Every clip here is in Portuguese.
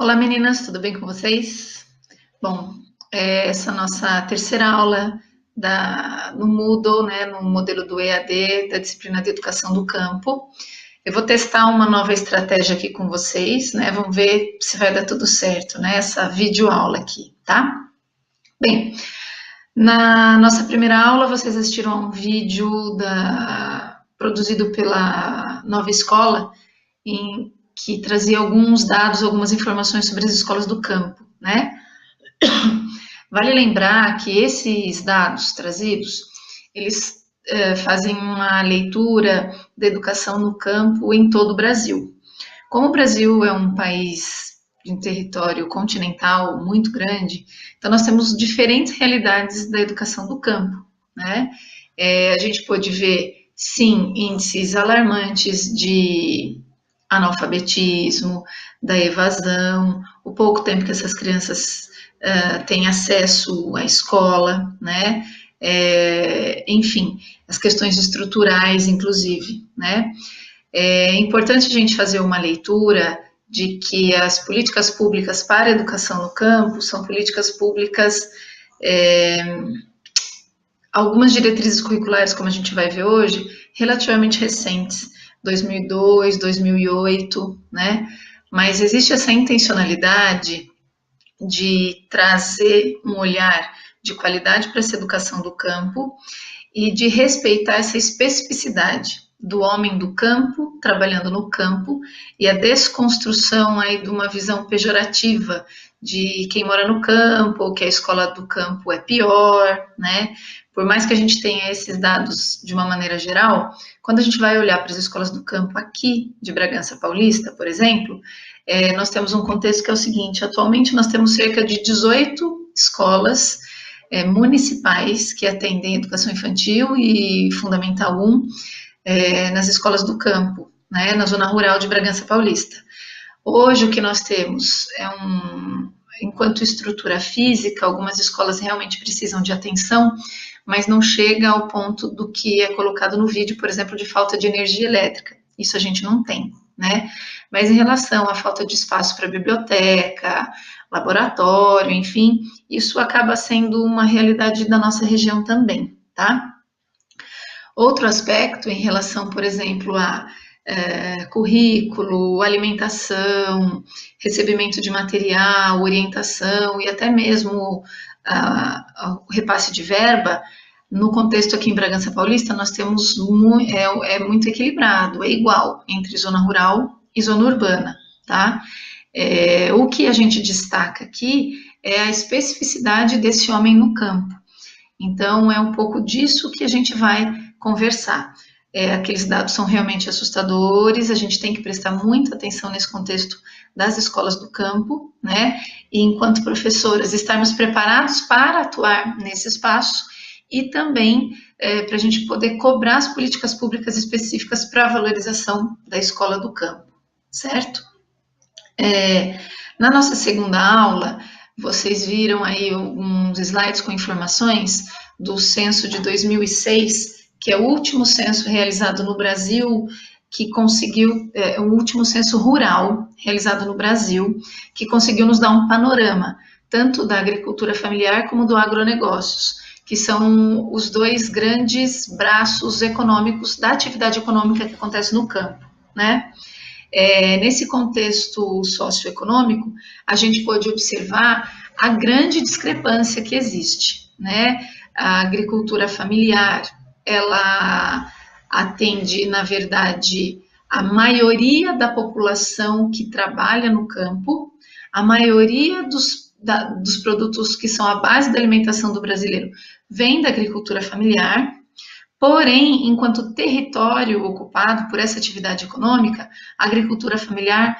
Olá meninas, tudo bem com vocês? Bom, essa nossa terceira aula no Moodle, né, no modelo do EAD, da disciplina de Educação do Campo. Eu vou testar uma nova estratégia aqui com vocês, né, vamos ver se vai dar tudo certo, né, essa videoaula aqui, tá? Bem, na nossa primeira aula vocês assistiram a um vídeo produzido pela Nova Escola, que trazia alguns dados, algumas informações sobre as escolas do campo, né? Vale lembrar que esses dados trazidos, eles fazem uma leitura da educação no campo em todo o Brasil. Como o Brasil é um país de um território continental muito grande, então nós temos diferentes realidades da educação do campo, né? A gente pôde ver, sim, índices alarmantes de analfabetismo, da evasão, o pouco tempo que essas crianças têm acesso à escola, né? Enfim, as questões estruturais, inclusive, né? É importante a gente fazer uma leitura de que as políticas públicas para a educação no campo são políticas públicas, algumas diretrizes curriculares, como a gente vai ver hoje, relativamente recentes, 2002, 2008, né? Mas existe essa intencionalidade de trazer um olhar de qualidade para essa educação do campo e de respeitar essa especificidade do homem do campo, trabalhando no campo, e a desconstrução aí de uma visão pejorativa de quem mora no campo, ou que a escola do campo é pior, né? Por mais que a gente tenha esses dados de uma maneira geral, quando a gente vai olhar para as escolas do campo aqui de Bragança Paulista, por exemplo, nós temos um contexto que é o seguinte: atualmente nós temos cerca de 18 escolas municipais que atendem educação infantil e fundamental 1 nas escolas do campo, né, na zona rural de Bragança Paulista. Hoje o que nós temos enquanto estrutura física, algumas escolas realmente precisam de atenção, mas não chega ao ponto do que é colocado no vídeo, por exemplo, de falta de energia elétrica. Isso a gente não tem, né? Mas em relação à falta de espaço para biblioteca, laboratório, enfim, isso acaba sendo uma realidade da nossa região também, tá? Outro aspecto em relação, por exemplo, a currículo, alimentação, recebimento de material, orientação e até mesmo o repasse de verba, no contexto aqui em Bragança Paulista, nós temos muito equilibrado, é igual entre zona rural e zona urbana, tá? O que a gente destaca aqui é a especificidade desse homem no campo. Então, é um pouco disso que a gente vai conversar. Aqueles dados são realmente assustadores, a gente tem que prestar muita atenção nesse contexto das escolas do campo, né? E enquanto professoras, estarmos preparados para atuar nesse espaço e também para a gente poder cobrar as políticas públicas específicas para a valorização da escola do campo, certo? Na nossa segunda aula, vocês viram aí alguns slides com informações do censo de 2006, que é o último censo realizado no Brasil, que conseguiu, o último censo rural realizado no Brasil, que conseguiu nos dar um panorama, tanto da agricultura familiar como do agronegócios, que são os dois grandes braços econômicos da atividade econômica que acontece no campo, né? Nesse contexto socioeconômico, a gente pode observar a grande discrepância que existe, né? A agricultura familiar, ela atende, na verdade, a maioria da população que trabalha no campo, a maioria dos produtos que são a base da alimentação do brasileiro vem da agricultura familiar. Porém, enquanto território ocupado por essa atividade econômica, a agricultura familiar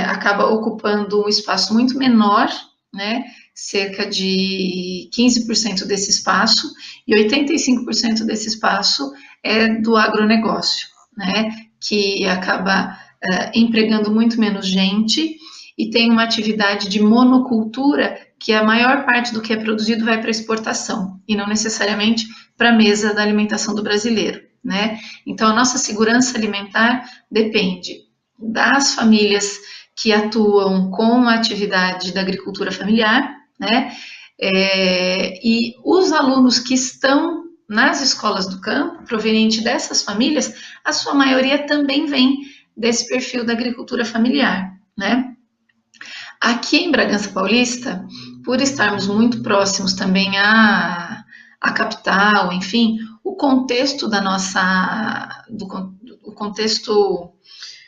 acaba ocupando um espaço muito menor, né? Cerca de 15% desse espaço, e 85% desse espaço é do agronegócio, né? Que acaba empregando muito menos gente e tem uma atividade de monocultura, que a maior parte do que é produzido vai para exportação, e não necessariamente para a mesa da alimentação do brasileiro, né? Então, a nossa segurança alimentar depende das famílias que atuam com a atividade da agricultura familiar, né? E os alunos que estão nas escolas do campo, proveniente dessas famílias, a sua maioria também vem desse perfil da agricultura familiar, né? Aqui em Bragança Paulista, por estarmos muito próximos também à capital, enfim, o contexto da nossa, o contexto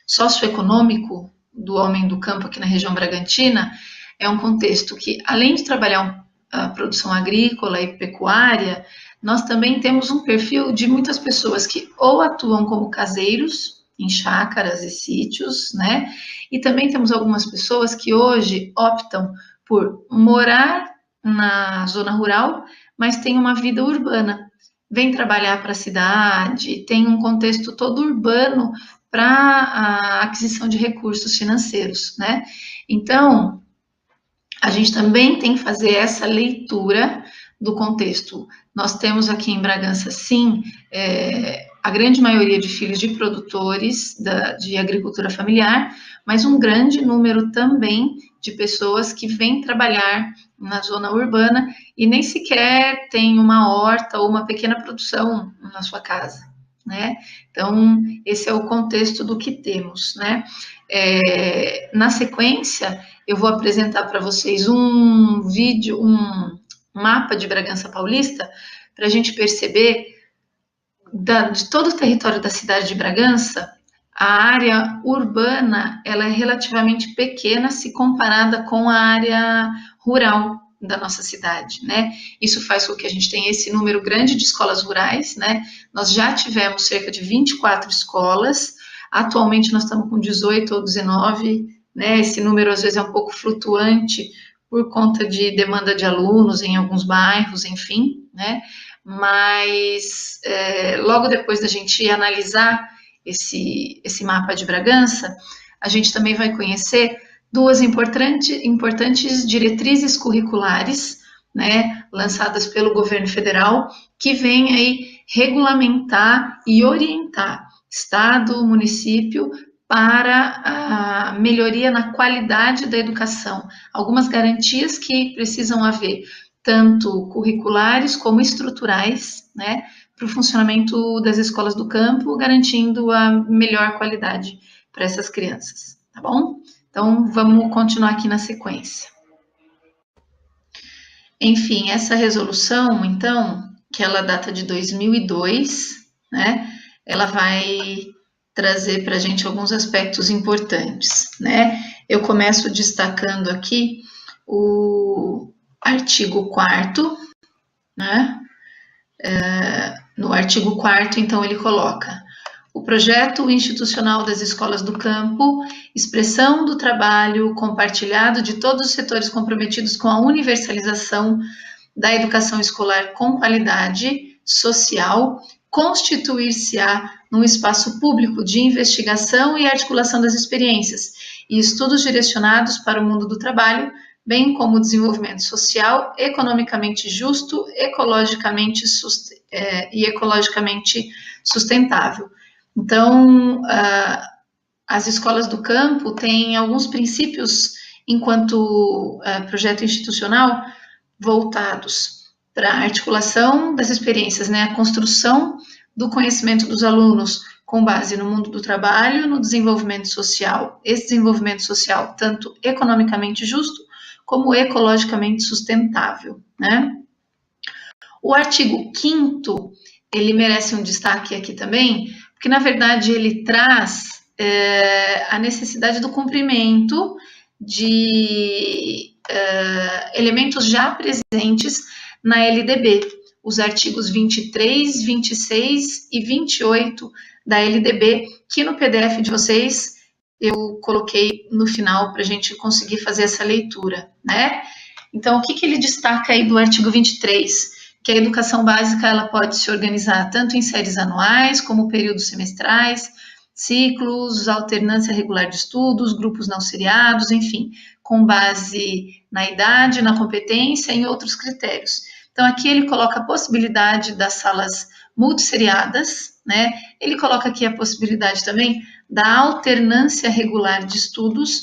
socioeconômico do homem do campo aqui na região Bragantina é um contexto que, além de trabalhar a produção agrícola e pecuária, nós também temos um perfil de muitas pessoas que ou atuam como caseiros em chácaras e sítios, né? E também temos algumas pessoas que hoje optam por morar na zona rural, mas têm uma vida urbana. Vem trabalhar para a cidade, tem um contexto todo urbano para a aquisição de recursos financeiros, né? Então, a gente também tem que fazer essa leitura do contexto. Nós temos aqui em Bragança, sim, a grande maioria de filhos de produtores de agricultura familiar, mas um grande número também de pessoas que vêm trabalhar na zona urbana e nem sequer tem uma horta ou uma pequena produção na sua casa, né? Então, esse é o contexto do que temos, né? Na sequência, eu vou apresentar para vocês um vídeo, um mapa de Bragança Paulista, para a gente perceber de todo o território da cidade de Bragança, a área urbana ela é relativamente pequena se comparada com a área rural da nossa cidade, né? Isso faz com que a gente tenha esse número grande de escolas rurais, né? Nós já tivemos cerca de 24 escolas, atualmente nós estamos com 18 ou 19, né? Esse número às vezes é um pouco flutuante por conta de demanda de alunos em alguns bairros, enfim, né? Mas logo depois da gente analisar esse mapa de Bragança, a gente também vai conhecer duas importantes diretrizes curriculares, né, lançadas pelo governo federal, que vêm aí regulamentar e orientar Estado, município, para a melhoria na qualidade da educação. Algumas garantias que precisam haver, tanto curriculares como estruturais, né, para o funcionamento das escolas do campo, garantindo a melhor qualidade para essas crianças, tá bom? Então, vamos continuar aqui na sequência. Enfim, essa resolução, então, que ela data de 2002, né, ela vai trazer para a gente alguns aspectos importantes, né? Eu começo destacando aqui o artigo 4º, né? No artigo 4º, então, ele coloca: o projeto institucional das escolas do campo, expressão do trabalho compartilhado de todos os setores comprometidos com a universalização da educação escolar com qualidade social, constituir-se-á num espaço público de investigação e articulação das experiências e estudos direcionados para o mundo do trabalho, bem como o desenvolvimento social, economicamente justo, ecologicamente sustentável. Então, as escolas do campo têm alguns princípios, enquanto projeto institucional, voltados para a articulação das experiências, né? A construção do conhecimento dos alunos com base no mundo do trabalho, no desenvolvimento social. Esse desenvolvimento social, tanto economicamente justo, como ecologicamente sustentável, né? O artigo 5º, ele merece um destaque aqui também, porque, na verdade, ele traz a necessidade do cumprimento de elementos já presentes na LDB, os artigos 23, 26 e 28 da LDB, que no PDF de vocês eu coloquei no final para a gente conseguir fazer essa leitura, né? Então, o que ele destaca aí do artigo 23? Que a educação básica ela pode se organizar tanto em séries anuais, como períodos semestrais, ciclos, alternância regular de estudos, grupos não seriados, enfim, com base na idade, na competência e em outros critérios. Então, aqui ele coloca a possibilidade das salas multisseriadas, né? Ele coloca aqui a possibilidade também da alternância regular de estudos,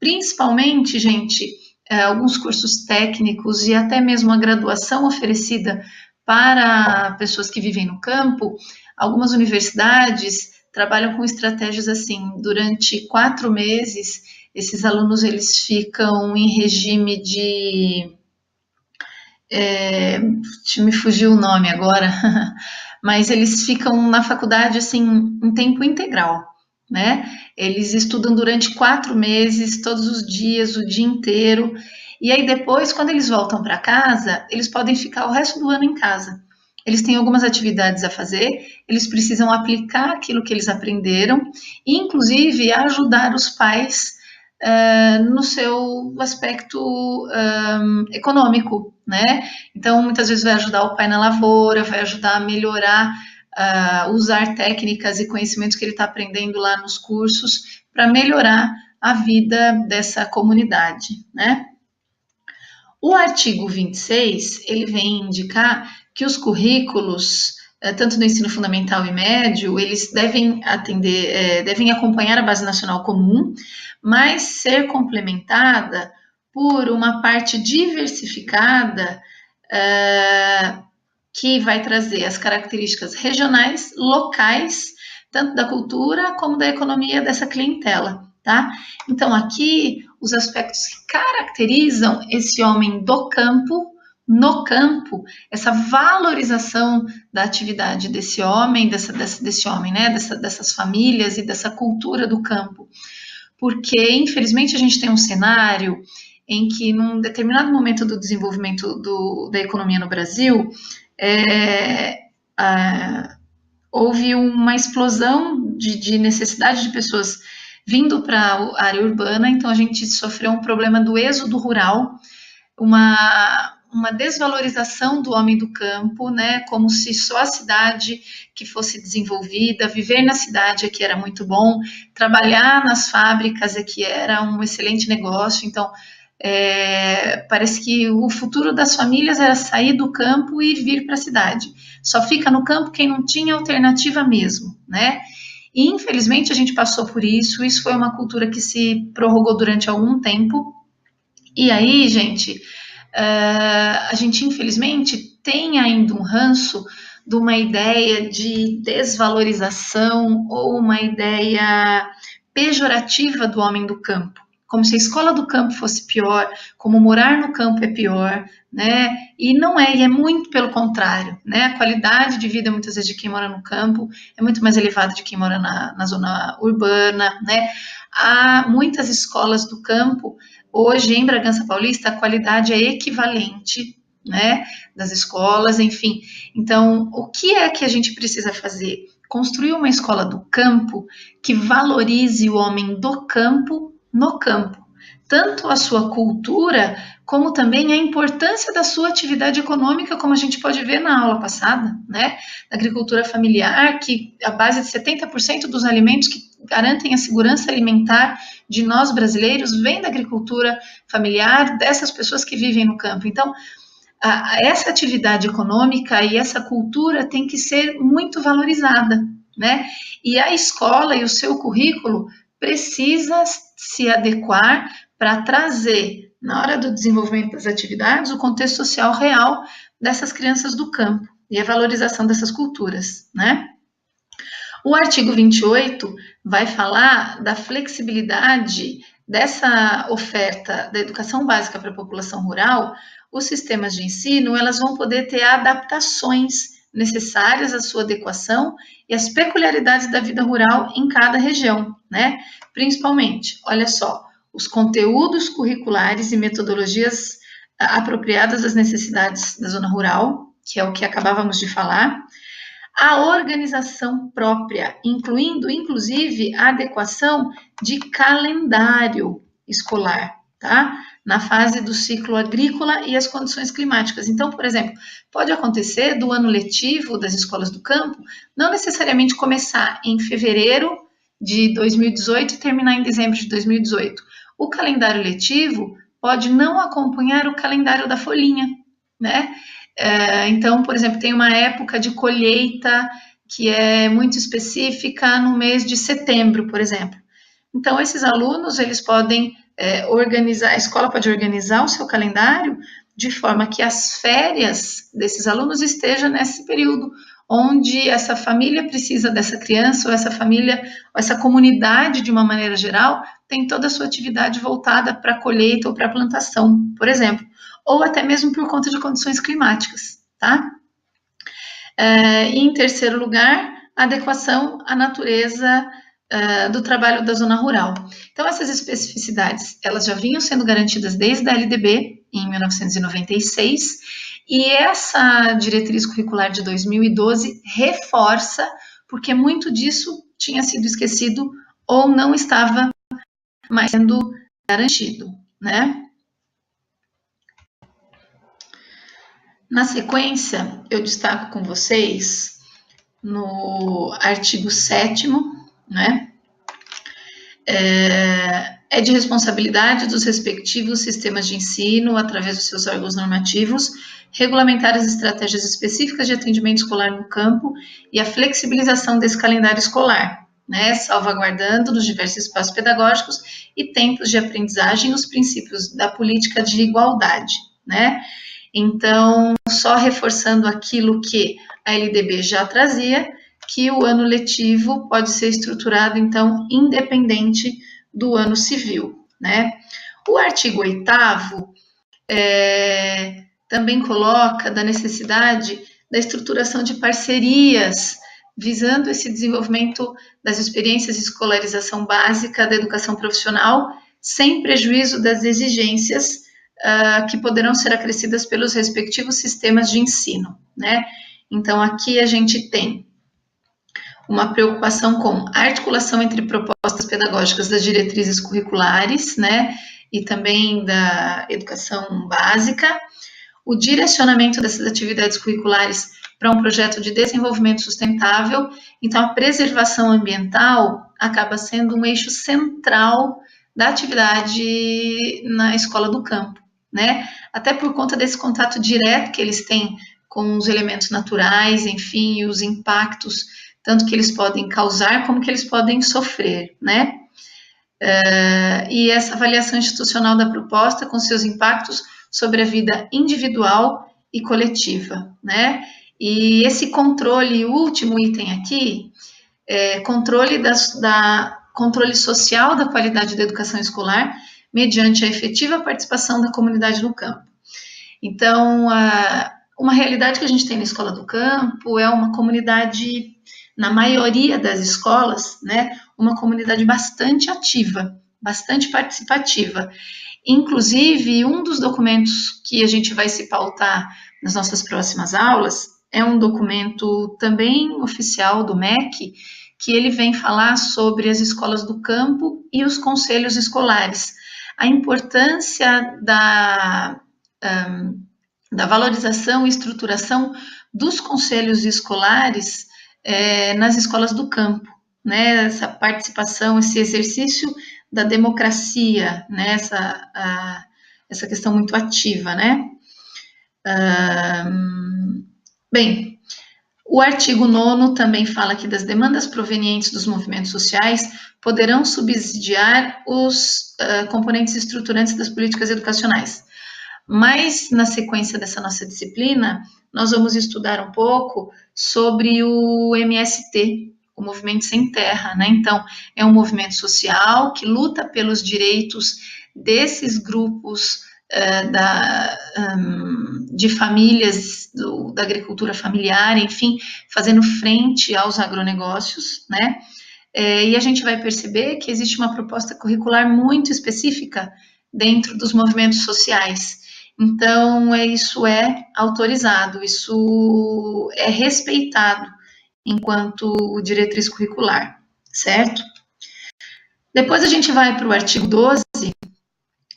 Principalmente, gente, alguns cursos técnicos e até mesmo a graduação oferecida para pessoas que vivem no campo, algumas universidades trabalham com estratégias assim, durante 4 meses, esses alunos eles ficam em regime de me fugiu o nome agora, mas eles ficam na faculdade assim em tempo integral, né? Eles estudam durante 4 meses, todos os dias, o dia inteiro, e aí depois, quando eles voltam para casa, eles podem ficar o resto do ano em casa. Eles têm algumas atividades a fazer, eles precisam aplicar aquilo que eles aprenderam, e inclusive ajudar os pais no seu aspecto econômico, né? Então, muitas vezes vai ajudar o pai na lavoura, vai ajudar a melhorar, usar técnicas e conhecimentos que ele está aprendendo lá nos cursos para melhorar a vida dessa comunidade, né? O artigo 26, ele vem indicar que os currículos, tanto no ensino fundamental e médio, eles devem atender, devem acompanhar a Base Nacional Comum, mas ser complementada por uma parte diversificada que vai trazer as características regionais, locais, tanto da cultura como da economia dessa clientela, tá? Então, aqui, os aspectos que caracterizam esse homem do campo, no campo, essa valorização da atividade desse homem, desse homem, né? Dessas famílias e dessa cultura do campo. Porque, infelizmente, a gente tem um cenário em que, num determinado momento do desenvolvimento da economia no Brasil, houve uma explosão de necessidade de pessoas vindo para a área urbana, então a gente sofreu um problema do êxodo rural, uma desvalorização do homem do campo, né, como se só a cidade que fosse desenvolvida, viver na cidade é que era muito bom, trabalhar nas fábricas é que era um excelente negócio, então parece que o futuro das famílias era sair do campo e vir para a cidade. Só fica no campo quem não tinha alternativa mesmo, né? E infelizmente a gente passou por isso. Isso foi uma cultura que se prorrogou durante algum tempo. E aí, gente, a gente infelizmente tem ainda um ranço de uma ideia de desvalorização ou uma ideia pejorativa do homem do campo, como se a escola do campo fosse pior, como morar no campo é pior, né? E não é, e é muito pelo contrário, né? A qualidade de vida, muitas vezes, de quem mora no campo é muito mais elevada de quem mora na zona urbana, né? Há muitas escolas do campo, hoje em Bragança Paulista, a qualidade é equivalente, né? Das escolas, enfim. Então, o que é que a gente precisa fazer? Construir uma escola do campo que valorize o homem do campo no campo, tanto a sua cultura, como também a importância da sua atividade econômica, como a gente pode ver na aula passada, né? Da agricultura familiar, que a base de 70% dos alimentos que garantem a segurança alimentar de nós brasileiros vem da agricultura familiar, dessas pessoas que vivem no campo. Então, essa atividade econômica e essa cultura tem que ser muito valorizada, né? E a escola e o seu currículo precisa se adequar para trazer, na hora do desenvolvimento das atividades, o contexto social real dessas crianças do campo e a valorização dessas culturas, né? O artigo 28 vai falar da flexibilidade dessa oferta da educação básica para a população rural. Os sistemas de ensino, elas vão poder ter adaptações necessárias à sua adequação e às peculiaridades da vida rural em cada região, né? Principalmente, olha só, os conteúdos curriculares e metodologias apropriadas às necessidades da zona rural, que é o que acabávamos de falar, a organização própria, incluindo, inclusive, a adequação de calendário escolar, tá? Na fase do ciclo agrícola e as condições climáticas. Então, por exemplo, pode acontecer do ano letivo das escolas do campo não necessariamente começar em fevereiro de 2018 e terminar em dezembro de 2018. O calendário letivo pode não acompanhar o calendário da folhinha, né? Então, por exemplo, tem uma época de colheita que é muito específica no mês de setembro, por exemplo. Então, esses alunos, eles podem organizar, a escola pode organizar o seu calendário de forma que as férias desses alunos estejam nesse período, onde essa família precisa dessa criança, ou essa família, ou essa comunidade, de uma maneira geral, tem toda a sua atividade voltada para a colheita ou para a plantação, por exemplo, ou até mesmo por conta de condições climáticas, tá? E em terceiro lugar, a adequação à natureza do trabalho da zona rural. Então, essas especificidades, elas já vinham sendo garantidas desde a LDB, em 1996, e essa diretriz curricular de 2012 reforça, porque muito disso tinha sido esquecido ou não estava mais sendo garantido, né? Na sequência, eu destaco com vocês no artigo 7º, né? É de responsabilidade dos respectivos sistemas de ensino, através dos seus órgãos normativos, regulamentar as estratégias específicas de atendimento escolar no campo e a flexibilização desse calendário escolar, né, salvaguardando nos diversos espaços pedagógicos e tempos de aprendizagem os princípios da política de igualdade, né? Então, só reforçando aquilo que a LDB já trazia, que o ano letivo pode ser estruturado, então, independente do ano civil, né? O artigo 8º também coloca da necessidade da estruturação de parcerias, visando esse desenvolvimento das experiências de escolarização básica da educação profissional, sem prejuízo das exigências que poderão ser acrescidas pelos respectivos sistemas de ensino, né? Então, aqui a gente tem uma preocupação com a articulação entre propostas pedagógicas das diretrizes curriculares, né, e também da educação básica, o direcionamento dessas atividades curriculares para um projeto de desenvolvimento sustentável. Então, a preservação ambiental acaba sendo um eixo central da atividade na escola do campo, né, até por conta desse contato direto que eles têm com os elementos naturais, enfim, e os impactos tanto que eles podem causar como que eles podem sofrer, né? E essa avaliação institucional da proposta com seus impactos sobre a vida individual e coletiva, né? E esse controle, o último item aqui, controle social da qualidade da educação escolar mediante a efetiva participação da comunidade no campo. Então, uma realidade que a gente tem na escola do campo é uma comunidade, na maioria das escolas, né, uma comunidade bastante ativa, bastante participativa. Inclusive, um dos documentos que a gente vai se pautar nas nossas próximas aulas é um documento também oficial do MEC, que ele vem falar sobre as escolas do campo e os conselhos escolares. A importância da valorização e estruturação dos conselhos escolares nas escolas do campo, né? Essa participação, esse exercício da democracia, né? Essa questão muito ativa, né? Bem, o artigo 9º também fala que das demandas provenientes dos movimentos sociais poderão subsidiar os componentes estruturantes das políticas educacionais. Mas, na sequência dessa nossa disciplina, nós vamos estudar um pouco sobre o MST, o Movimento Sem Terra, né? Então, é um movimento social que luta pelos direitos desses grupos de famílias da agricultura familiar, enfim, fazendo frente aos agronegócios, né? E a gente vai perceber que existe uma proposta curricular muito específica dentro dos movimentos sociais. Então, isso é autorizado, isso é respeitado enquanto diretriz curricular, certo? Depois a gente vai para o artigo 12,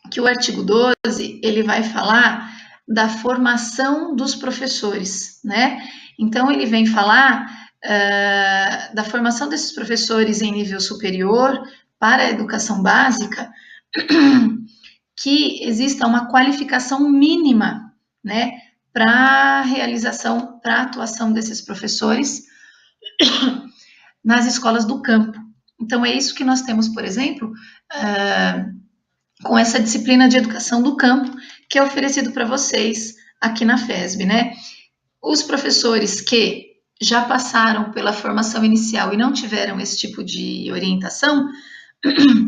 que o artigo 12, ele vai falar da formação dos professores, né? Então, ele vem falar da formação desses professores em nível superior para a educação básica, que exista uma qualificação mínima, né, para a realização, para a atuação desses professores nas escolas do campo. Então, é isso que nós temos, por exemplo, com essa disciplina de educação do campo que é oferecido para vocês aqui na FESB, né? Os professores que já passaram pela formação inicial e não tiveram esse tipo de orientação,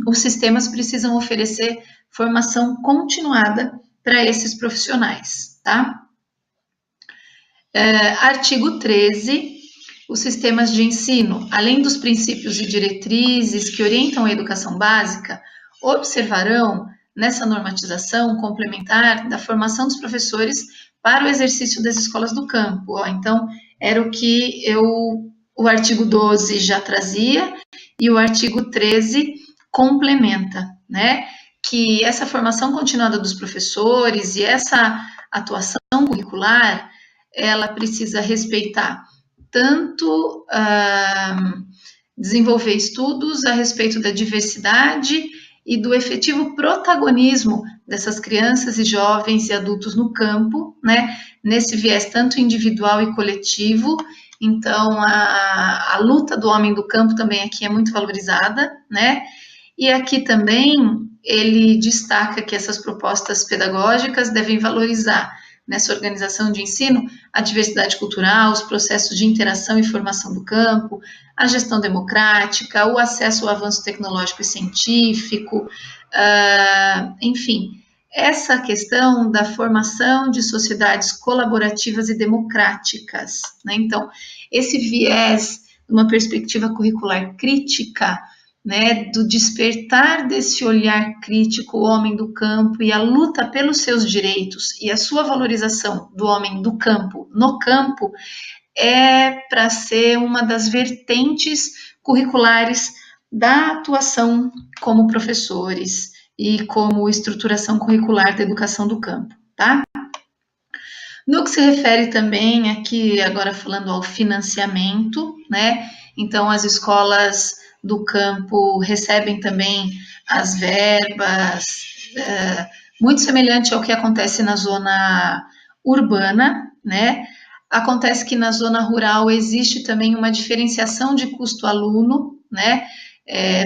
os sistemas precisam oferecer formação continuada para esses profissionais, tá? Artigo 13. Os sistemas de ensino, além dos princípios e diretrizes que orientam a educação básica, observarão nessa normatização complementar da formação dos professores para o exercício das escolas do campo. Então, era o que o artigo 12 já trazia e o artigo 13 complementa, né? Que essa formação continuada dos professores e essa atuação curricular, ela precisa respeitar tanto desenvolver estudos a respeito da diversidade e do efetivo protagonismo dessas crianças e jovens e adultos no campo, né? Nesse viés tanto individual e coletivo. Então, a luta do homem do campo também aqui é muito valorizada, né? E aqui também ele destaca que essas propostas pedagógicas devem valorizar nessa organização de ensino a diversidade cultural, os processos de interação e formação do campo, a gestão democrática, o acesso ao avanço tecnológico e científico, enfim, essa questão da formação de sociedades colaborativas e democráticas, né? Então, esse viés, uma perspectiva curricular crítica, né, do despertar desse olhar crítico, o homem do campo e a luta pelos seus direitos e a sua valorização do homem do campo no campo é para ser uma das vertentes curriculares da atuação como professores e como estruturação curricular da educação do campo, tá? No que se refere também aqui, agora falando ao financiamento, né? Então, as escolas do campo recebem também as verbas, muito semelhante ao que acontece na zona urbana, né? Acontece que na zona rural existe também uma diferenciação de custo-aluno, né?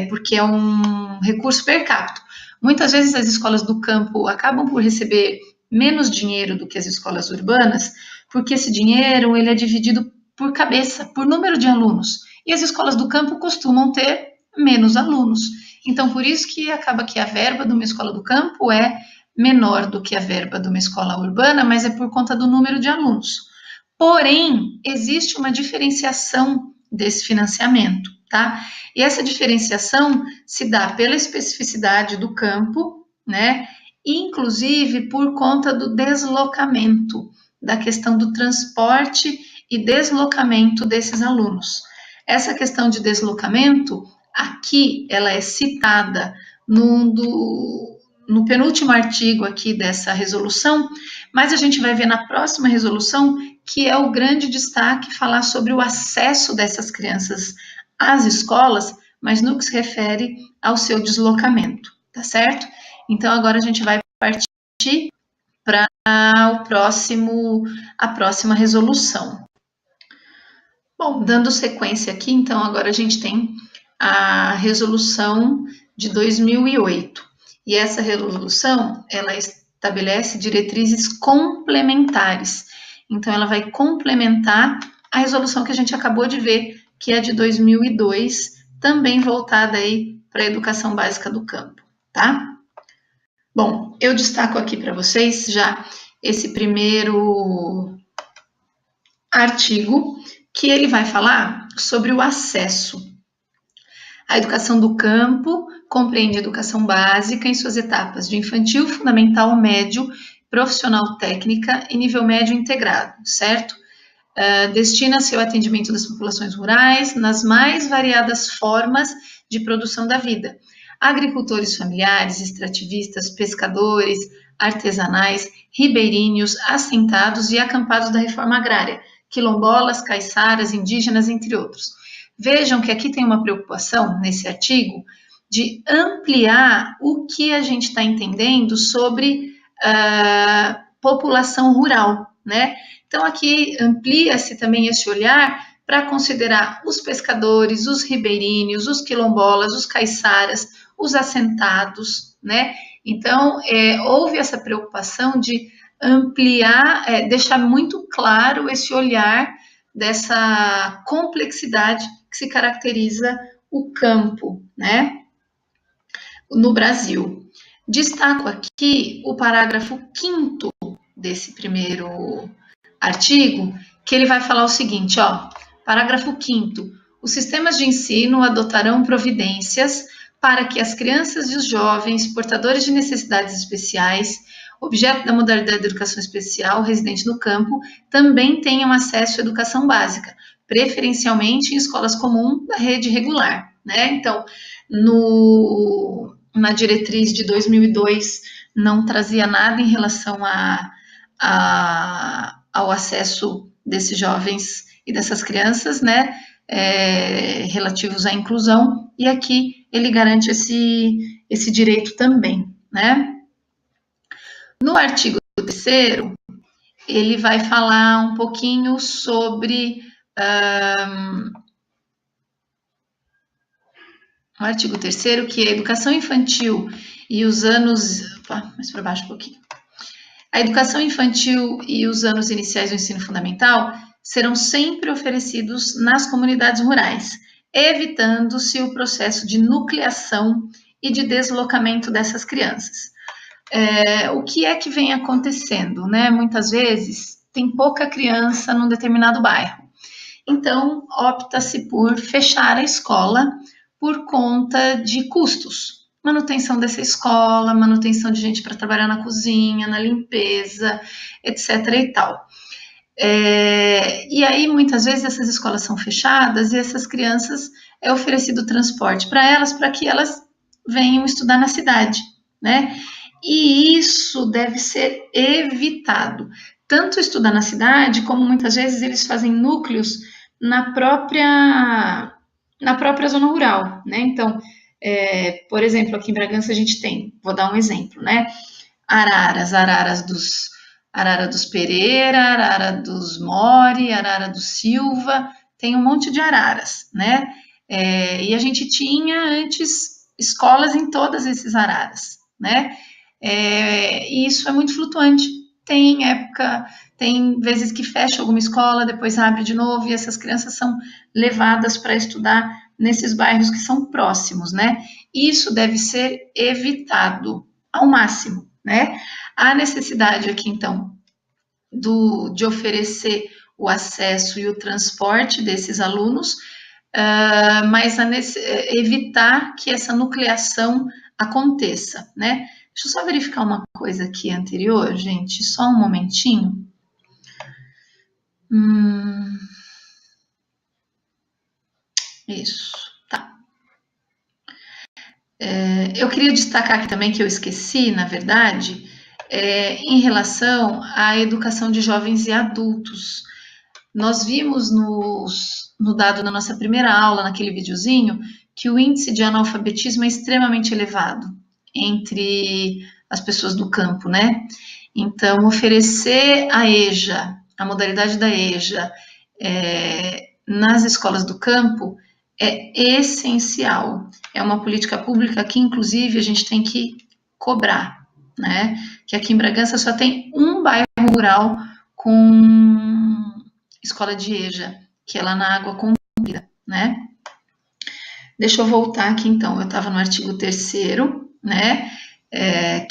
Porque é um recurso per capita. Muitas vezes as escolas do campo acabam por receber menos dinheiro do que as escolas urbanas, porque esse dinheiro ele é dividido por cabeça, por número de alunos. E as escolas do campo costumam ter menos alunos. Então, por isso que acaba que a verba de uma escola do campo é menor do que a verba de uma escola urbana, mas é por conta do número de alunos. Porém, existe uma diferenciação desse financiamento, tá? E essa diferenciação se dá pela especificidade do campo, né? Inclusive por conta do deslocamento, da questão do transporte e deslocamento desses alunos. Essa questão de deslocamento, aqui ela é citada no penúltimo artigo aqui dessa resolução, mas a gente vai ver na próxima resolução que é o grande destaque falar sobre o acesso dessas crianças às escolas, mas no que se refere ao seu deslocamento, tá certo? Então, agora a gente vai partir para a próxima resolução. Bom, dando sequência aqui, então, agora a gente tem a resolução de 2008. E essa resolução, ela estabelece diretrizes complementares. Então, ela vai complementar a resolução que a gente acabou de ver, que é de 2002, também voltada aí para a educação básica do campo, tá? Bom, eu destaco aqui para vocês já esse primeiro artigo, que ele vai falar sobre o acesso. A educação do campo compreende a educação básica em suas etapas de infantil, fundamental, médio, profissional técnica e nível médio integrado, certo? Destina-se ao atendimento das populações rurais nas mais variadas formas de produção da vida. Agricultores familiares, extrativistas, pescadores, artesanais, ribeirinhos, assentados e acampados da reforma agrária, quilombolas, caiçaras, indígenas, entre outros. Vejam que aqui tem uma preocupação nesse artigo de ampliar o que a gente está entendendo sobre população rural, né? Então, aqui amplia-se também esse olhar para considerar os pescadores, os ribeirinhos, os quilombolas, os caiçaras, os assentados, né? Então, houve essa preocupação de ampliar, deixar muito claro esse olhar dessa complexidade que se caracteriza o campo, né, no Brasil. Destaco aqui o parágrafo 5º desse primeiro artigo, que ele vai falar o seguinte, ó, parágrafo 5º, os sistemas de ensino adotarão providências para que as crianças e os jovens portadores de necessidades especiais, objeto da modalidade de educação especial, residente no campo, também tenham acesso à educação básica, preferencialmente em escolas comuns da rede regular, né? Então, na diretriz de 2002 não trazia nada em relação ao acesso desses jovens e dessas crianças, né, relativos à inclusão, e aqui ele garante esse direito também, né. No artigo 3º, ele vai falar um pouquinho sobre o artigo 3º, que é a educação infantil e os anos... mais para baixo um pouquinho. A educação infantil e os anos iniciais do ensino fundamental serão sempre oferecidos nas comunidades rurais, evitando-se o processo de nucleação e de deslocamento dessas crianças. O que é que vem acontecendo, né? Muitas vezes tem pouca criança num determinado bairro, então opta-se por fechar a escola por conta de custos, manutenção dessa escola, manutenção de gente para trabalhar na cozinha, na limpeza, etc. e tal. E aí, muitas vezes, essas escolas são fechadas e essas crianças é oferecido transporte para que elas venham estudar na cidade, né? E isso deve ser evitado. Tanto estudar na cidade, como muitas vezes eles fazem núcleos na própria zona rural, né? Então, por exemplo, aqui em Bragança a gente tem, vou dar um exemplo, né? Arara dos Pereira, Arara dos Mori, Arara do Silva, tem um monte de araras, né? E a gente tinha antes escolas em todos esses araras, né? E isso é muito flutuante. Tem vezes que fecha alguma escola, depois abre de novo, e essas crianças são levadas para estudar nesses bairros que são próximos, né? Isso deve ser evitado ao máximo, né? Há necessidade aqui, então, de oferecer o acesso e o transporte desses alunos, mas evitar que essa nucleação aconteça, né? Deixa eu só verificar uma coisa aqui anterior, gente, só um momentinho. Isso, tá. Eu queria destacar aqui também, que eu esqueci, na verdade, em relação à educação de jovens e adultos. Nós vimos no dado da nossa primeira aula, naquele videozinho, que o índice de analfabetismo é extremamente elevado entre as pessoas do campo, né? Então, oferecer a EJA, a modalidade da EJA, nas escolas do campo é essencial. É uma política pública que, inclusive, a gente tem que cobrar, né? Que aqui em Bragança só tem um bairro rural com escola de EJA, que é lá na Água Comprida, né? Deixa eu voltar aqui, então. Eu estava no artigo 3º, né?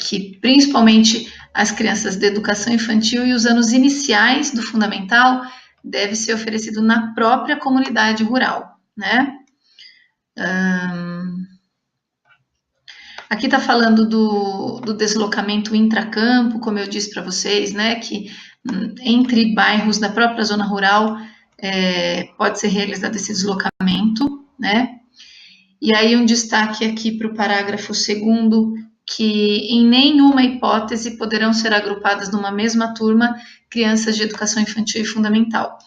Que principalmente as crianças da educação infantil e os anos iniciais do fundamental deve ser oferecido na própria comunidade rural, né? Aqui está falando do deslocamento intracampo, como eu disse para vocês, né? Que entre bairros da própria zona rural pode ser realizado esse deslocamento, né? E aí um destaque aqui para o parágrafo 2º, que em nenhuma hipótese poderão ser agrupadas numa mesma turma crianças de educação infantil e fundamental.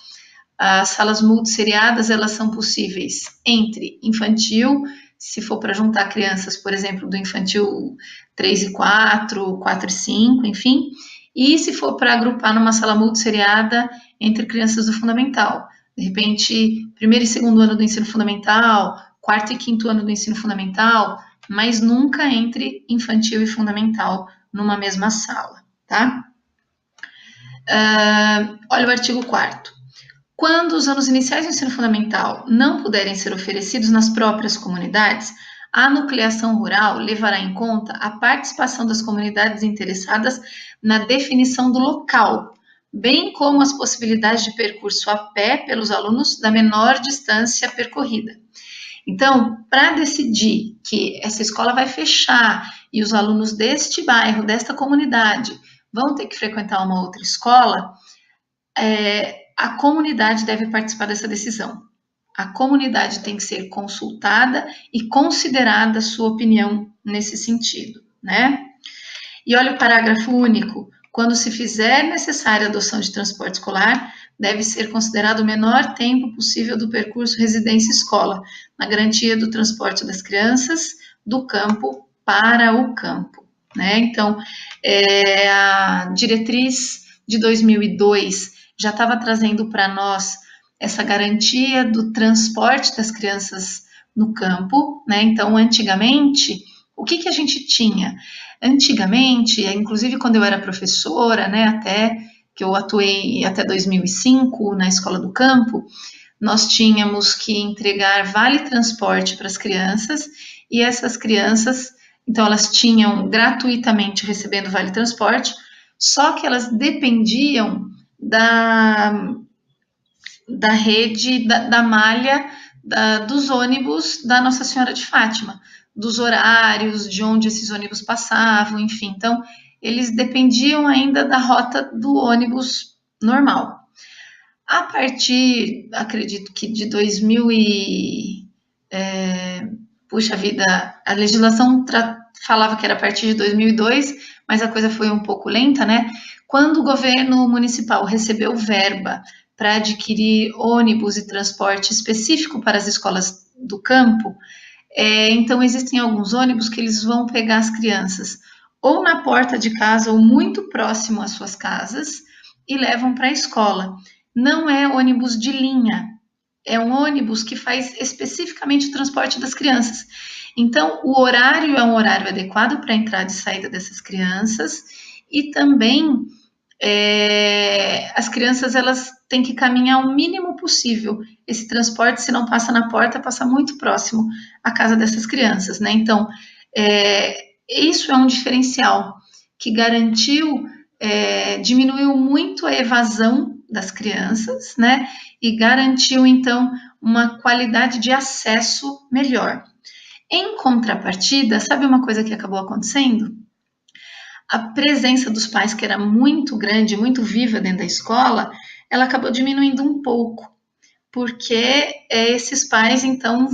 As salas multisseriadas, elas são possíveis entre infantil, se for para juntar crianças, por exemplo, do infantil 3 e 4, 4 e 5, enfim, e se for para agrupar numa sala multisseriada entre crianças do fundamental, de repente, primeiro e segundo ano do ensino fundamental, quarto e quinto ano do ensino fundamental, mas nunca entre infantil e fundamental numa mesma sala, tá? Olha o artigo 4º. Quando os anos iniciais do ensino fundamental não puderem ser oferecidos nas próprias comunidades, a nucleação rural levará em conta a participação das comunidades interessadas na definição do local, bem como as possibilidades de percurso a pé pelos alunos da menor distância percorrida. Então, para decidir que essa escola vai fechar e os alunos deste bairro, desta comunidade, vão ter que frequentar uma outra escola, a comunidade deve participar dessa decisão. A comunidade tem que ser consultada e considerada a sua opinião nesse sentido, né? E olha o parágrafo único. Quando se fizer necessária a adoção de transporte escolar, deve ser considerado o menor tempo possível do percurso residência-escola, na garantia do transporte das crianças do campo para o campo, né? Então, a diretriz de 2002 já estava trazendo para nós essa garantia do transporte das crianças no campo, né? Então, antigamente, o que a gente tinha? Antigamente, inclusive quando eu era professora, né, até que eu atuei até 2005 na escola do campo, nós tínhamos que entregar vale transporte para as crianças e essas crianças, então elas tinham gratuitamente recebendo vale transporte, só que elas dependiam da rede, da malha dos ônibus da Nossa Senhora de Fátima, dos horários, de onde esses ônibus passavam, enfim. Então, eles dependiam ainda da rota do ônibus normal. A partir, acredito que de 2000 puxa vida, a legislação falava que era a partir de 2002, mas a coisa foi um pouco lenta, né? Quando o governo municipal recebeu verba para adquirir ônibus e transporte específico para as escolas do campo, então existem alguns ônibus que eles vão pegar as crianças ou na porta de casa ou muito próximo às suas casas e levam para a escola. Não é ônibus de linha, é um ônibus que faz especificamente o transporte das crianças. Então, o horário é um horário adequado para a entrada e saída dessas crianças e também as crianças elas têm que caminhar o mínimo possível. Esse transporte, se não passa na porta, passa muito próximo à casa dessas crianças, né? Então, isso é um diferencial que garantiu, diminuiu muito a evasão das crianças, né? E garantiu, então, uma qualidade de acesso melhor. Em contrapartida, sabe uma coisa que acabou acontecendo? A presença dos pais, que era muito grande, muito viva dentro da escola, ela acabou diminuindo um pouco, porque esses pais, então,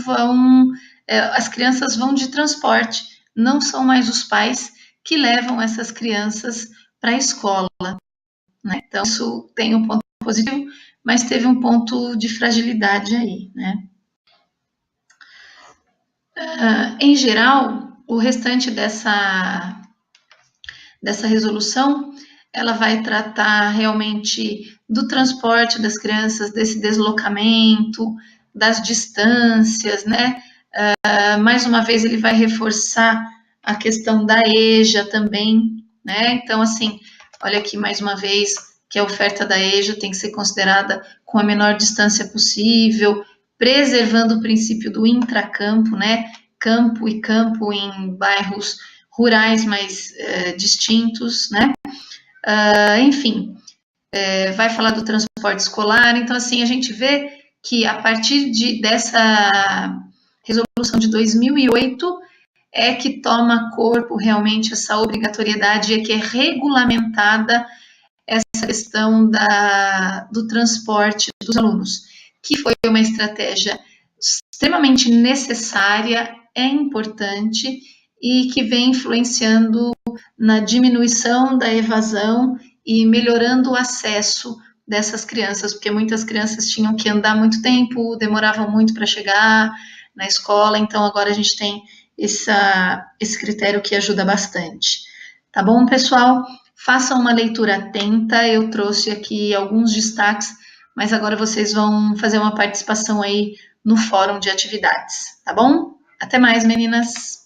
as crianças vão de transporte, não são mais os pais que levam essas crianças para a escola, né? Então, isso tem um ponto positivo, mas teve um ponto de fragilidade aí, né? Em geral, o restante dessa resolução, ela vai tratar realmente do transporte das crianças, desse deslocamento, das distâncias, né? Mais uma vez, ele vai reforçar a questão da EJA também, né? Então, assim, olha aqui mais uma vez que a oferta da EJA tem que ser considerada com a menor distância possível, preservando o princípio do intracampo, né? Campo e campo em bairros rurais mais distintos, né? Enfim, vai falar do transporte escolar. Então, assim, a gente vê que a partir dessa resolução de 2008 é que toma corpo realmente essa obrigatoriedade, é que é regulamentada essa questão do transporte dos alunos, que foi uma estratégia extremamente necessária, é importante e que vem influenciando na diminuição da evasão e melhorando o acesso dessas crianças, porque muitas crianças tinham que andar muito tempo, demoravam muito para chegar na escola, então agora a gente tem esse critério que ajuda bastante. Tá bom, pessoal? Façam uma leitura atenta, eu trouxe aqui alguns destaques, mas agora vocês vão fazer uma participação aí no fórum de atividades, tá bom? Até mais, meninas!